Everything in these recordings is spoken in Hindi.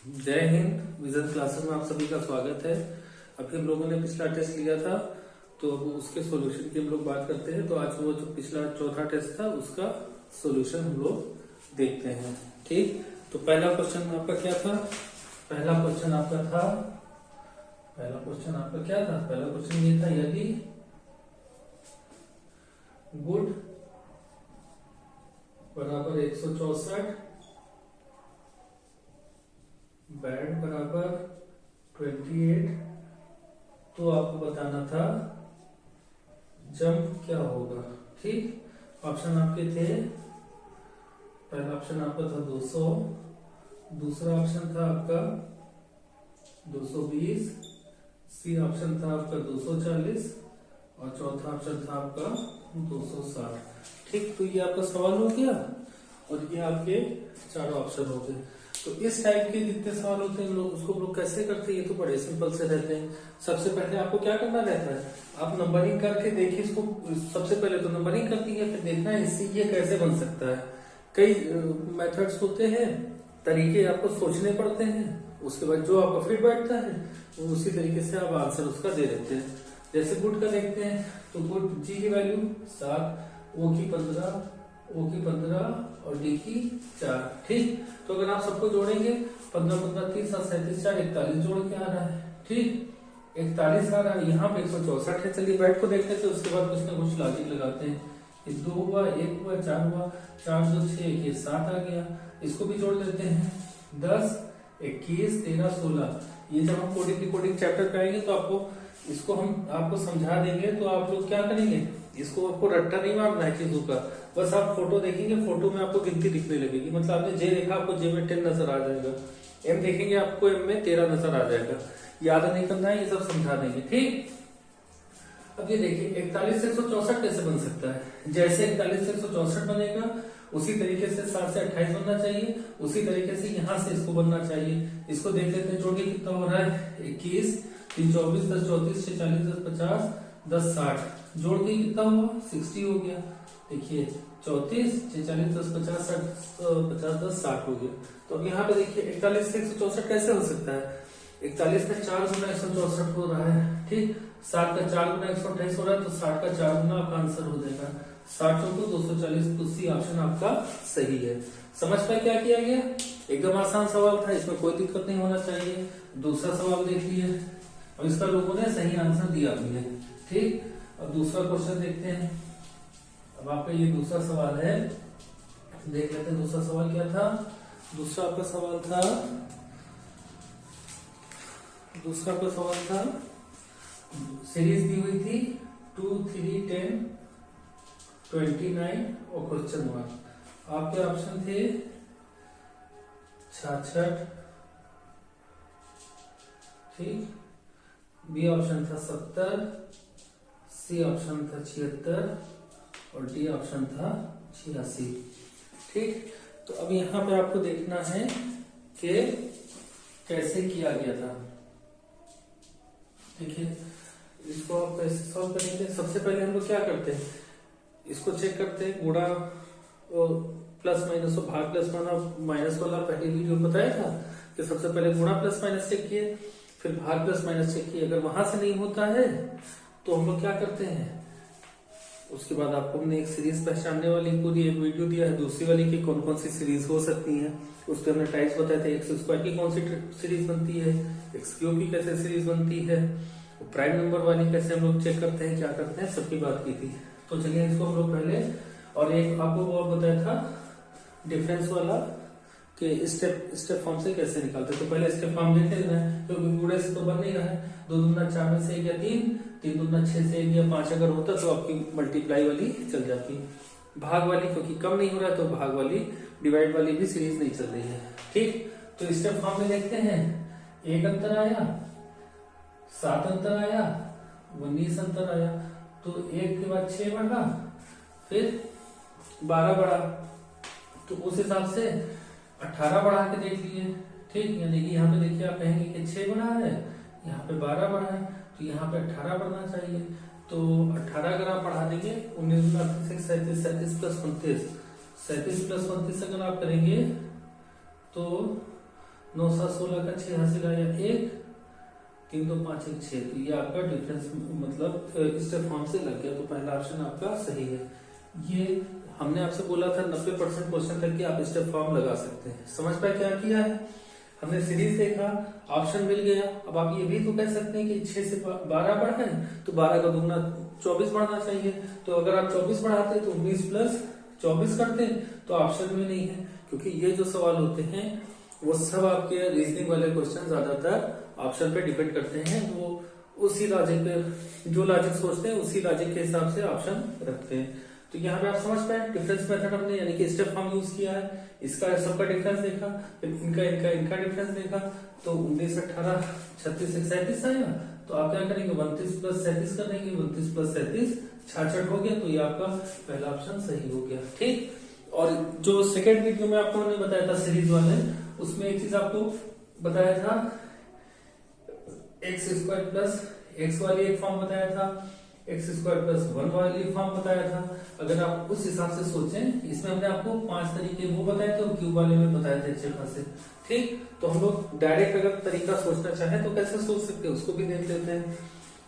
जय हिंद। विजन क्लासेस में आप सभी का स्वागत है। अभी हम लोगों ने पिछला टेस्ट लिया था, तो अब उसके सॉल्यूशन की हम लोग बात करते हैं। तो आज वो जो पिछला चौथा टेस्ट था उसका सॉल्यूशन हम लोग देखते हैं। ठीक, तो पहला क्वेश्चन आपका क्या था? पहला क्वेश्चन आपका क्या था? पहला क्वेश्चन ये था, यदि गुड बराबर 164, बैड बराबर 28, तो आपको बताना था जंप क्या होगा। ठीक, ऑप्शन आपके थे, पहला ऑप्शन आपका था 200, दूसरा ऑप्शन था आपका 220, सी ऑप्शन था आपका 240 और चौथा ऑप्शन था आपका 260। ठीक, तो ये आपका सवाल हो गया और ये आपके चारों ऑप्शन हो गए। तो इस टाइप के जितने सवाल होते हैं लोग उसको लोग कैसे करते हैं, ये तो बड़े सिंपल से रहते हैं। सबसे पहले आपको क्या करना रहता है, आप नंबरिंग करके देखिए इसको। सबसे पहले तो नंबरिंग करती है, फिर देखना है इससे ये कैसे बन सकता है। कई मेथड्स होते हैं, तरीके आपको सोचने पड़ते हैं, उसके बाद जो आपका फिट बैठता है उसी तरीके से आप आंसर उसका दे देते हैं। जैसे गुड का देखते हैं, तो गुड जी की वैल्यू 7, ओ की 15, ओ की 15 और डी की 4। ठीक, तो अगर आप सबको जोड़ेंगे 15 15 30 7 37 4 41 जोड़ के आ रहा है। ठीक, 41 आ रहा है, यहाँ पे 164 है। चलिए बैठ को देखते थे, उसके बाद कुछ ना कुछ लॉजिक लगाते हैं। ये 2 हुआ, 1 हुआ, 4 हुआ, 4 2 6, ये 7 आ गया। इसको भी जोड़ लेते हैं, 10 21 13 16। ये जब हम कोडिंग डिकोडिंग चैप्टर पे आएंगे तो इसको हम आपको समझा देंगे। तो आप लोग क्या करेंगे, इसको आपको रट्टा नहीं मारना है चीजों का, बस आप फोटो देखेंगे, फोटो में आपको गिनती दिखने लगेगी। मतलब आपने जे देखा, आपको जे में 10 नजर आ जाएगा, एम देखेंगे आपको एम में 13 नजर आ जाएगा। याद नहीं करना है, ये सब समझा देंगे। ठीक, अब ये देखिए 41 से 164 कैसे बन सकता है। जैसे 41 से 164 बनेगा उसी तरीके से 7 से 28 बनना चाहिए, उसी तरीके से यहाँ से इसको बनना चाहिए। इसको देख लेते हैं, जोड़ के कितना हो रहा है, 21 3 24 10 34 6 40 10 50 10 60, जोड़ के कितना हुआ 60 हो गया। देखिए 34 6 40 10 50 50 10 60 हो गया। तो अब यहाँ पे देखिए 41 से 164 कैसे हो सकता है। 41 का 4 गुना 164 हो रहा है। ठीक, 7 का 4 गुना 128 हो रहा है, तो 60 का 4 गुना आपका आंसर हो जाएगा 60 को 240। तो सी ऑप्शन आपका सही है। समझ पाए क्या किया गया? एकदम आसान सवाल था, इसमें कोई दिक्कत नहीं होना चाहिए। दूसरा सवाल देख लिए और इसका लोगों ने सही आंसर दिया भी है। ठीक, अब दूसरा क्वेश्चन देखते हैं। अब आपका ये दूसरा सवाल है, देख लेते हैं दूसरा सवाल क्या था। दूसरा आपका सवाल था सीरीज दी हुई थी 2 3 10 29 और क्वेश्चन 1। आपके ऑप्शन थे 66, ठीक, बी ऑप्शन था 70, सी ऑप्शन था 76 और डी ऑप्शन था 86। ठीक, तो अब यहाँ पे आपको देखना है कि कैसे किया गया था। देखिए इसको आप कैसे सॉल्व करेंगे। सबसे पहले हम लोग क्या करते हैं, इसको चेक करते हैं, गुणा प्लस माइनस और भाग प्लस माइनस वाला पहले वीडियो बताया था कि सबसे पहले गुणा प्लस माइनस चेक किए, फिर भाग प्लस माइनस चेक किए। अगर वहां से नहीं होता है तो हम लोग क्या करते हैं, उसके बाद आपको हमने एक सीरीज पहचानने वाली पूरी एक वीडियो दिया है, दूसरी वाली की कौन कौन सी सीरीज हो सकती है। उसके हमने टाइप्स बताए थे, एक्स स्क्वायर की कौन सी सीरीज बनती है, एक्स क्यूब की कैसे सीरीज बनती है, प्राइम नंबर वाली कैसे हम लोग चेक करते हैं, क्या करते हैं, सबकी बात की थी। तो चलिए इसको हम लोग पहले, और एक आपको वो बताया था डिफरेंस वाला कि स्टेप फॉर्म से कैसे निकालते। तो पहले स्टेप फॉर्म देख लेना है, क्योंकि गुणे से तो बन नहीं रहा है। 2 दूना 4 में से 1 या 3, 3 दूना 6 से 1 या 5 अगर होता तो आपकी मल्टीप्लाई वाली चल जाती। भाग वाली क्योंकि कम नहीं हो रहा है तो भाग वाली, डिवाइड वाली भी सीरीज नहीं चल रही है। ठीक, तो स्टेप फॉर्म में देखते हैं, 1 अंतर आया, 7 अंतर आया, 19 अंतर आया, तो 1 के बाद 6 बढ़ा, फिर 12 बढ़ा, तो उस हिसाब से 18 बढ़ा के देख लिए। ठीक, यानी कि यहाँ पे देखिए आप कहेंगे कि 6 बढ़ा है, यहाँ पे 12 बढ़ा है, तो यहाँ पे 18 बढ़ना चाहिए। तो 18 अगर आप बढ़ा देंगे, 19 37 37 प्लस 29 37 प्लस 29 अगर आप करेंगे तो 9 7 16 का 6 हासिल आया 1, 3 2 5 1 6। तो ये आपका डिफरेंस मतलब स्टेप फॉर्म से लग गया, तो पहला ऑप्शन आपका सही है। ये हमने आपसे बोला था 90% क्वेश्चन तक की आप स्टेप फॉर्म लगा सकते हैं। समझ पाए क्या किया है? हमने सीरीज देखा, ऑप्शन मिल गया। अब आप ये भी तो कह सकते हैं कि 6 से 12 बढ़ा है तो 12 का दुगना 24 बढ़ना चाहिए। तो अगर आप 24 बढ़ाते तो 19 प्लस 24 करते तो ऑप्शन में नहीं है, क्योंकि ये जो सवाल होते हैं वो सब आपके रीजनिंग वाले क्वेश्चन ज्यादातर ऑप्शन पे डिपेंड करते हैं। वो उसी लॉजिक पे, जो लॉजिक सोचते हैं उसी लॉजिक के हिसाब से ऑप्शन रखते हैं। तो यहाँ पे आप समझ पाए डिफरेंस मेथड हमने यानी कि स्टेप फॉर्म यूज किया है। इसका सबका डिफरेंस देखा, फिर इनका डिफरेंस देखा, तो 19 18 36 37 आया। तो आप क्या करेंगे 32 प्लस 37 करेंगे, 32 प्लस 37 66 हो गया। तो ये आपका पहला ऑप्शन सही हो गया। ठीक। और जो सेकेंड वीडियो में आपको हमने बताया था सीरीज वाले, उसमें एक चीज आपको बताया था एक्स स्क्वायर प्लस एक्स वाली एक फॉर्म बताया था, एक्स स्क्वायर प्लस 1 वाली फॉर्म बताया था। अगर आप उस हिसाब से सोचें, इसमें हमने आपको 5 तरीके वो बताए थे और क्यूब वाले में बताए थे अच्छे खासे। ठीक। तो हम लोग डायरेक्ट अगर तरीका सोचना चाहें तो कैसे सोच सकते हैं उसको भी देख लेते हैं।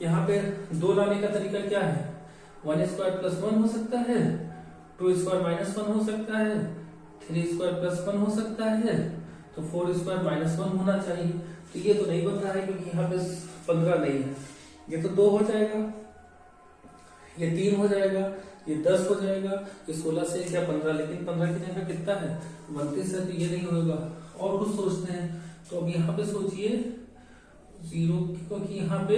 यहाँ पे 2 लाने का तरीका क्या है? 1 स्क्वायर प्लस 1 हो सकता है, 2 स्क्वायर माइनस 1 हो सकता है, 3 स्क्वायर प्लस 1 हो सकता है, तो 4 स्क्वायर माइनस 1 होना चाहिए। तो ये तो नहीं बन रहा है क्योंकि यहाँ पे 15 नहीं है। ये तो 2 हो जाएगा, ये 3 हो जाएगा, ये 10 हो जाएगा, ये 16 से क्या 15, लेकिन 15 की जगह कितना है 29 है, तो ये नहीं होगा। और कुछ सोचते हैं तो अब यहाँ पे सोचिए 0, क्योंकि यहाँ पे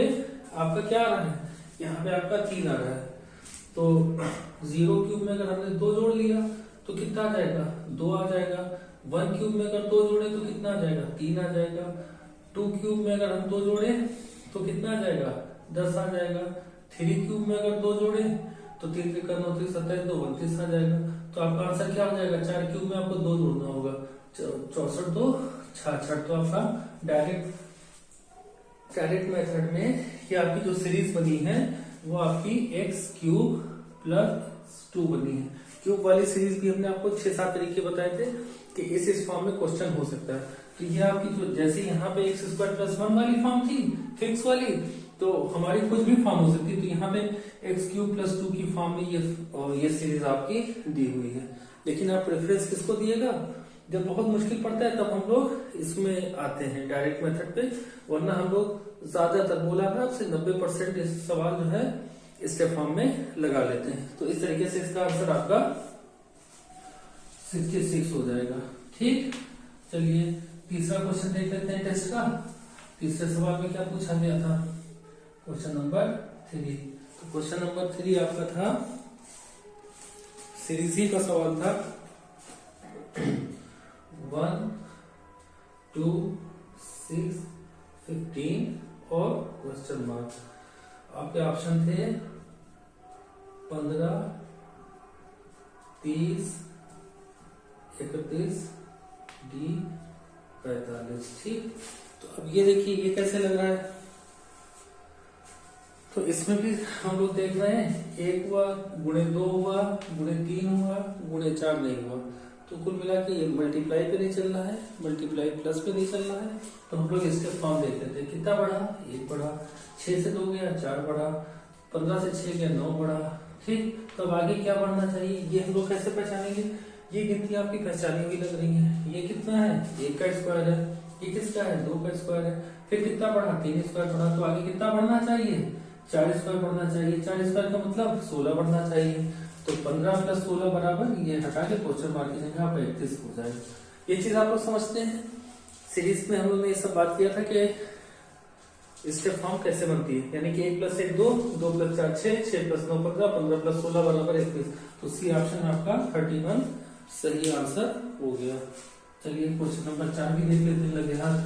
आपका क्या आ रहा है, यहाँ पे आपका 3 आ रहा है। तो 0 क्यूब में अगर हमने 2 जोड़ लिया तो कितना आ जाएगा 2 आ जाएगा। 1 क्यूब में अगर 2 जोड़े तो कितना आ जाएगा 3 आ जाएगा। 2 क्यूब में अगर हम 2 जोड़े तो कितना आ जाएगा 10 आ जाएगा। 3 क्यूब में अगर 2 जोड़े तो 3 3 9 3 27 2 29 आ जाएगा। तो आपका आंसर क्या हो जाएगा? 4 क्यूब में आपको 2 जोड़ना होगा, 64 2 66। तो आपका डायरेक्ट मेथड में ये आपकी जो सीरीज बनी है वो आपकी x क्यूब प्लस 2 बनी है। क्यूब वाली सीरीज भी हमने आपको 6-7 तरीके बताए थे कि इस फॉर्म में क्वेश्चन हो सकता है। तो ये आपकी जो जैसे यहाँ पे एक्स स्क्वायर प्लस 1 वाली फॉर्म थी फिक्स वाली, तो हमारी कुछ भी फॉर्म हो सकती है। तो यहाँ पे एक्स क्यूब प्लस 2 की फॉर्म में ये सीरीज आपकी दी हुई है। लेकिन आप प्रेफरेंस किसको दिएगा? जब बहुत मुश्किल पड़ता है तब हम लोग इसमें आते हैं डायरेक्ट मेथड पे, वरना हम लोग ज्यादातर बोला ना आपसे 90% सवाल जो है स्टेप फॉर्म में लगा लेते हैं। तो इस तरीके से इसका आंसर आपका 66 हो जाएगा। ठीक। चलिए तीसरा क्वेश्चन देख लेते हैं टेस्ट का। तीसरे सवाल में क्या पूछा गया था? Question number 3। तो क्वेश्चन नंबर 3 आपका था सीरीज ही का सवाल था 1 2 6 15 और क्वेश्चन मार्क। आपके ऑप्शन थे 15 30 31 डी 45। ठीक। तो अब ये देखिए ये कैसे लग रहा है। तो इसमें भी हम लोग देख रहे हैं 1 हुआ, गुणे 2 हुआ, गुणे 3 हुआ, गुणे 4 नहीं हुआ। तो कुल मिला के ये मल्टीप्लाई पे नहीं चल रहा है, मल्टीप्लाई प्लस पे नहीं चल रहा है। तो हम लोग इसके फॉर्म देख लेते हैं। कितना बढ़ा? 1 बढ़ा। 6 से 2 गया 4 बढ़ा। 15 से 6 गया 9 बढ़ा। ठीक। तो अब आगे क्या बढ़ना चाहिए ये हम लोग कैसे पहचानेंगे? ये गिनती आपकी पहचानी हुई लग रही है। ये कितना है? 1 का स्क्वायर है। ये किसका है? 2 का स्क्वायर है। फिर कितना बढ़ा? 3 स्क्वायर बढ़ा। तो आगे कितना बढ़ना चाहिए? 4 स्क्वायर बढ़ना चाहिए। 4 स्क्वायर का मतलब 16 बढ़ना चाहिए। तो 15 प्लस 16 बराबर ये हटा के क्वेश्चन मार्क की जगह पर 31 हो जाएगा। ये चीज आप लोग समझते हैं। सीरीज में हम लोग ने ये सब बात किया था कि इसके फॉर्म कैसे बनती है, यानी कि 1 प्लस 1 2, 2 प्लस 4 6, 6 प्लस 9 15, 15 प्लस 16 बराबर 31। तो सी ऑप्शन आपका 31 सही आंसर हो गया। चलिए क्वेश्चन नंबर 4 भी देख लेते हैं लगे हाथ।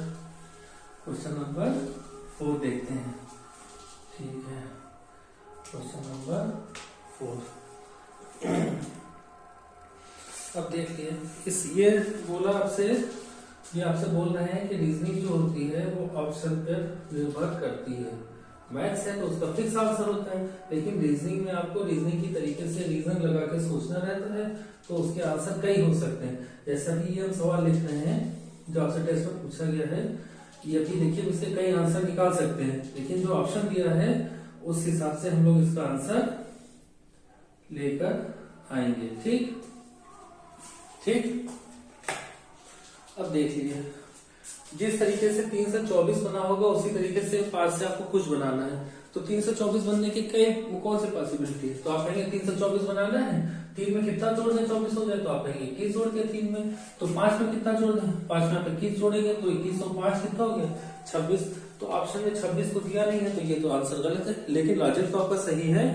क्वेश्चन नंबर 4 देखते हैं। ठीक है, क्वेश्चन नंबर 4। अब देखिए ये बोला आपसे, ये आपसे बोल रहे हैं कि रीजनिंग जो होती है वो ऑप्शन पर निर्भर करती है। मैथ्स है तो उसका फिक्स आंसर होता है, लेकिन रीजनिंग में आपको रीजनिंग की तरीके से रीजन लगा के सोचना रहता है, तो उसके आंसर कई हो सकते हैं। जैसा कि ये हम सवाल लिख रहे हैं जो आपसे टेस्ट में पूछा गया है, ये अभी देखिए इससे कई आंसर निकाल सकते हैं, लेकिन जो ऑप्शन दिया है उस हिसाब से हम लोग इसका आंसर लेकर आएंगे। ठीक ठीक, अब देख लीजिए, जिस तरीके से 3 से 24 बना होगा उसी तरीके से 5 से आपको कुछ बनाना है। तो 3 से 24 बनने की कौन सी पॉसिबिलिटी है? तो आप कहेंगे 3 से 24 बनाना है, 3 में कितना जोड़ दें 24 हो जाए? तो आप कहेंगे 21 जोड़ के 3 में। तो 5 में कितना जोड़ दें? 5 में आप 21 जोड़ेंगे तो 21 और 5 कितना हो गया? 26। तो ऑप्शन में 26 को दिया नहीं है, तो ये तो आंसर गलत है। लेकिन लॉजिक तो आपका सही है,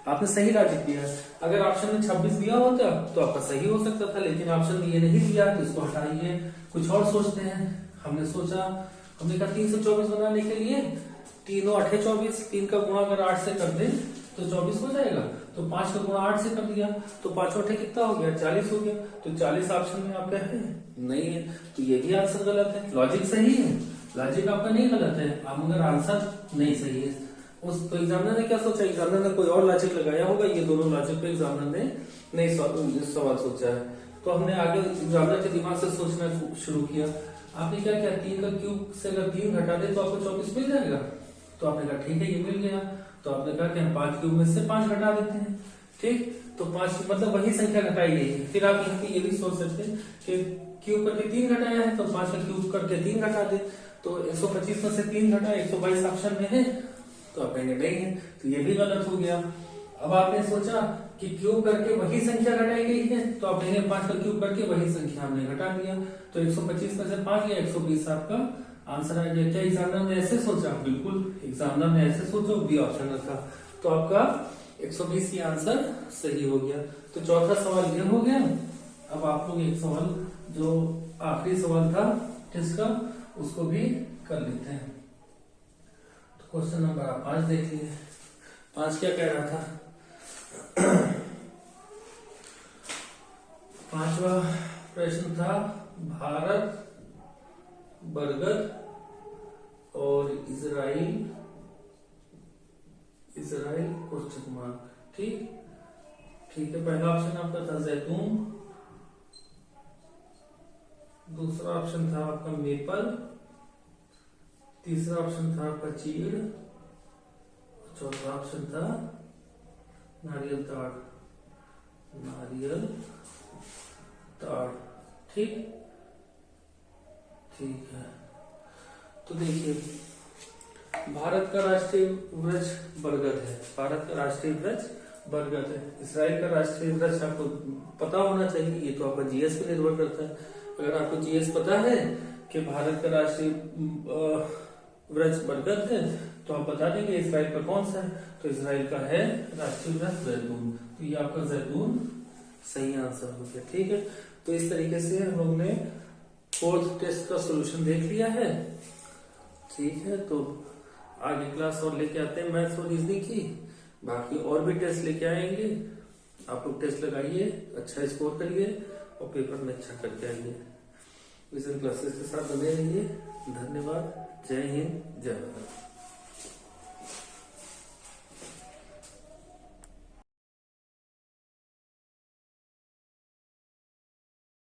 आपने सही लॉजिक दिया है। अगर ऑप्शन में 26 दिया होता तो आपका सही हो सकता था, लेकिन ऑप्शन में ये नहीं दिया तो इसको हटाइए, कुछ और सोचते हैं। हमने सोचा, हमने कहा 3 से 24 बनाने के लिए 3 और 8 24, 3 का गुणा अगर 8 से कर दे तो 24 हो जाएगा। तो 5 का गुणा 8 से कर दिया तो 5 8 कितना हो गया? 40 हो गया। तो 40 ऑप्शन में आपका है नहीं है, तो ये भी आंसर गलत है। लॉजिक सही है, लॉजिक आपका नहीं गलत है, आप मगर आंसर नहीं सही है। उस तो एग्जामिनर ने क्या सोचा? एग्जामिनर ने कोई और लॉजिक लगाया होगा, ये दोनों लॉजिक पे एग्जामिनर ने नहीं सवाल सोचा है। तो हमने आगे एग्जामिनर के दिमाग से सोचना शुरू किया। आपने क्या किया? 3 का क्यूब से अगर 3 घटा दे तो आपको 24 मिल जाएगा। तो आपने कहा ठीक है ये मिल गया। तो आपने कहा कि हम 5 क्यूब में से 5 घटा देते हैं। ठीक, तो 5 मतलब वही संख्या घटाई गई है। फिर आप यहाँ पे ये भी सोच सकते हैं कि क्यूब करके 3 घटाया है तो 5 का क्यूब करके 3 घटा दे। तो 125 में से 3 घटा 122 ऑप्शन में है, तो आप कहेंगे नहीं है, तो ये भी गलत हो गया। अब आपने सोचा कि क्यूब करके वही संख्या घटाई गई है, तो आप कहेंगे 5 का क्यूब करके वही संख्या हमने घटा दिया। तो 125 में से 5 या 120 आपका आंसर आ गया। क्या एग्जामिनर ने ऐसे सोचा? बिल्कुल, एग्जामिनर ने ऐसे सोचा, बी ऑप्शन था। तो आपका 120 ही आंसर सही हो गया। तो चौथा सवाल ये हो गया। अब आप लोग एक सवाल जो आखिरी सवाल था टेस्ट का, उसको भी कर लेते हैं। तो क्वेश्चन नंबर आप 5 देख लीजिए। 5 क्या कह रहा था? 5वां प्रश्न था, भारत, बरगद और इजराइल क्वेश्चन मार्क। ठीक ठीक है, पहला ऑप्शन आपका था जैतून, दूसरा ऑप्शन था आपका मेपल, तीसरा ऑप्शन था आपका चीड़, चौथा ऑप्शन था नारियल ताड़। नारियल ताड़, ठीक ठीक है। तो देखिए, भारत का राष्ट्रीय वृक्ष बरगद है। भारत का राष्ट्रीय वृक्ष बरगद है। इसराइल का राष्ट्रीय वृक्ष आपको पता होना चाहिए, ये तो आपका जीएस पे निर्भर करता है। अगर आपको जीएस पता है कि भारत का राष्ट्रीय वृक्ष बरगद है, तो आप बता देंगे इसराइल का कौन सा है। तो इसराइल का है राष्ट्रीय वृक्ष जैतून। तो ये आपका जैतून सही आंसर हो गया। ठीक है, तो इस तरीके से हम लोग ने 4th टेस्ट का सोल्यूशन देख लिया है। ठीक है, तो आगे क्लास और लेके आते हैं मैथ्स और रीजनिंग की, बाकी और भी टेस्ट लेके आएंगे। आप लोग टेस्ट लगाइए, अच्छा स्कोर करिए और पेपर में अच्छा करके आइए। विजन क्लासेस के साथ बने रहिए। धन्यवाद। जय हिंद, जय भारत।